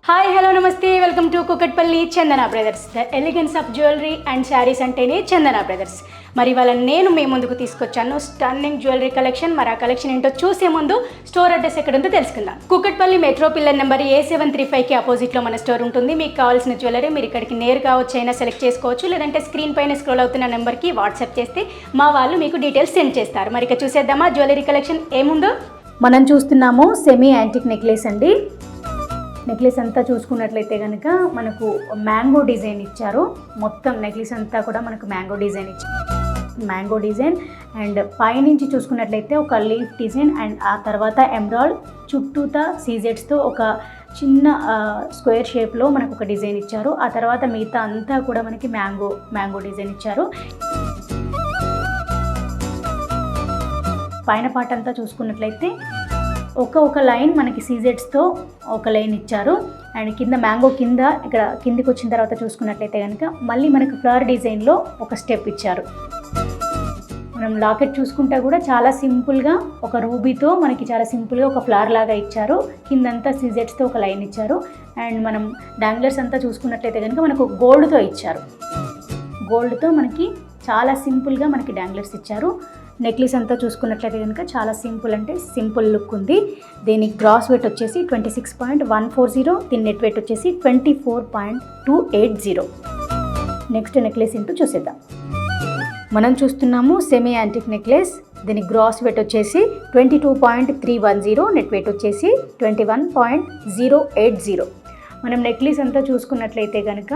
Hi hello నమస్తే welcome to Kukatpally Chandana brothers. The elegance of jewellery and saris అంటేనే చందన brothers. మరి వాళ్ళ నేను మీ ముందుకు తీసుకొచ్చాను స్టన్నింగ్ జ్యువెలరీ కలెక్షన్. మరి ఆ కలెక్షన్ ఏంటో చూసే ముందు స్టోర్ అడ్రస్ ఎక్కడుందో తెలుసుకుందాం. కుకట్పల్లి మెట్రో పిల్లర్ నెంబర్ A735కి ఆపోజిట్లో మన స్టోర్ ఉంటుంది. మీకు కావాల్సిన జ్యువెలరీ మీరు ఇక్కడికి నేరుగా వచ్చైనా సెలెక్ట్ చేసుకోవచ్చు, లేదంటే స్క్రీన్ పైన స్క్రోల్ అవుతున్న నెంబర్కి వాట్సాప్ చేస్తే మా వాళ్ళు మీకు డీటెయిల్స్ సెండ్ చేస్తారు. మరి ఇక చూసేద్దామా జ్యువెలరీ కలెక్షన్ ఏముందో. మనం చూస్తున్నాము సెమీ యాంటిక్ నెక్లెస్ అండి. నెక్లెస్ అంతా చూసుకున్నట్లయితే కనుక మనకు మ్యాంగో డిజైన్ ఇచ్చారు. మొత్తం నెక్లెస్ అంతా కూడా మనకు మ్యాంగో డిజైన్ అండ్ పైనుంచి చూసుకున్నట్లయితే ఒక లీఫ్ డిజైన్ అండ్ ఆ తర్వాత ఎమరాల్డ్ చుట్టూతా సీజెట్స్తో ఒక చిన్న స్క్వేర్ షేప్లో మనకు ఒక డిజైన్ ఇచ్చారు. ఆ తర్వాత మిగతా అంతా కూడా మనకి మ్యాంగో డిజైన్ ఇచ్చారు. పైన పార్ట్ అంతా చూసుకున్నట్లయితే ఒక లైన్ మనకి సీజెట్స్తో ఒక లైన్ ఇచ్చారు. అండ్ కింద మ్యాంగో కింద ఇక్కడ కిందికి వచ్చిన తర్వాత చూసుకున్నట్లయితే కనుక మళ్ళీ మనకి ఫ్లవర్ డిజైన్లో ఒక స్టెప్ ఇచ్చారు. మనం లాకెట్ చూసుకుంటే కూడా చాలా సింపుల్గా ఒక రూబీతో మనకి చాలా సింపుల్గా ఒక ఫ్లవర్ లాగా ఇచ్చారు. కిందంతా సీజెట్స్తో ఒక లైన్ ఇచ్చారు. అండ్ మనం డాంగ్లర్స్ అంతా చూసుకున్నట్లయితే కనుక మనకు గోల్డ్తో ఇచ్చారు. గోల్డ్తో మనకి చాలా సింపుల్గా మనకి డాంగ్లర్స్ ఇచ్చారు. నెక్లెస్ అంతా చూసుకున్నట్లయితే కనుక చాలా సింపుల్ అంటే సింపుల్ లుక్ ఉంది. దీని గ్రాస్ వెయిట్ వచ్చేసి 26.140, దీని నెట్ వెయిట్ వచ్చేసి 24.280. నెక్స్ట్ నెక్లెస్ ఏంటో చూసేద్దాం. మనం చూస్తున్నాము సెమీ యాంటిక్ నెక్లెస్. దీని గ్రాస్ వెయిట్ వచ్చేసి 22.310, నెట్ వెయిట్ వచ్చేసి 21.080. మనం నెక్లెస్ అంతా చూసుకున్నట్లయితే కనుక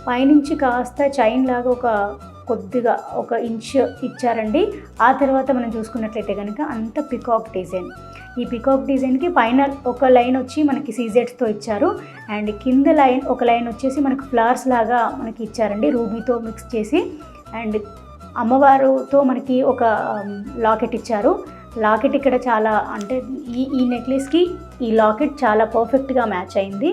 పైనుంచి కాస్త చైన్ లాగా కొద్దిగా ఒక ఇంచ్ ఇచ్చారండి. ఆ తర్వాత మనం చూసుకున్నట్లయితే కనుక అంత పికాక్ డిజైన్. ఈ పికాక్ డిజైన్కి పైన ఒక లైన్ వచ్చి మనకి సీజెట్స్తో ఇచ్చారు. అండ్ కింద ఒక లైన్ వచ్చేసి మనకు ఫ్లవర్స్ లాగా మనకి ఇచ్చారండి, రూబీతో మిక్స్ చేసి. అండ్ అమ్మవారుతో మనకి ఒక లాకెట్ ఇచ్చారు. లాకెట్ ఇక్కడ చాలా అంటే ఈ నెక్లెస్కి ఈ లాకెట్ చాలా పర్ఫెక్ట్గా మ్యాచ్ అయింది.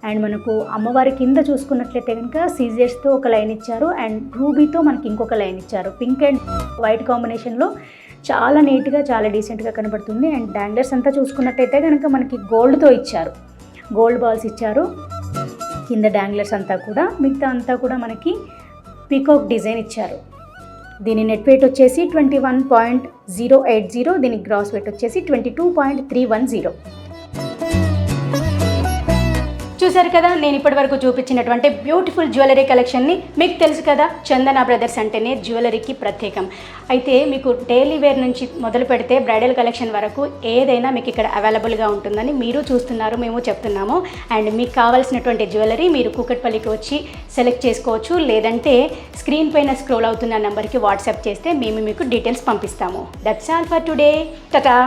అండ్ మనకు అమ్మవారి కింద చూసుకున్నట్లయితే కనుక సీజర్స్తో ఒక లైన్ ఇచ్చారు. అండ్ రూబీతో మనకి ఇంకొక లైన్ ఇచ్చారు. పింక్ అండ్ వైట్ కాంబినేషన్లో చాలా నీట్గా చాలా డీసెంట్గా కనబడుతుంది. అండ్ డాంగ్లర్స్ అంతా చూసుకున్నట్టయితే కనుక మనకి గోల్డ్తో ఇచ్చారు, గోల్డ్ బాల్స్ ఇచ్చారు కింద డాంగ్లర్స్ అంతా కూడా. మిగతా అంతా కూడా మనకి పీకాక్ డిజైన్ ఇచ్చారు. దీని నెట్ వెయిట్ వచ్చేసి 21.080, దీని గ్రాస్ వెయిట్ వచ్చేసి 22.310. చూసారు కదా, నేను ఇప్పటివరకు చూపించినటువంటి బ్యూటిఫుల్ జ్యువెలరీ కలెక్షన్ని. మీకు తెలుసు కదా చందన బ్రదర్స్ అంటేనే జ్యువెలరీకి ప్రత్యేకం. అయితే మీకు డైలీ వేర్ నుంచి మొదలు పెడితే బ్రైడల్ కలెక్షన్ వరకు ఏదైనా మీకు ఇక్కడ అవైలబుల్గా ఉంటుందని మీరు చూస్తున్నారు, మేము చెప్తున్నాము. అండ్ మీకు కావాల్సినటువంటి జ్యువెలరీ మీరు కూకట్పల్లికి వచ్చి సెలెక్ట్ చేసుకోవచ్చు, లేదంటే స్క్రీన్ పైన స్క్రోల్ అవుతున్న నెంబర్కి వాట్సాప్ చేస్తే మేము మీకు డీటెయిల్స్ పంపిస్తాము. That's all for today. Tata.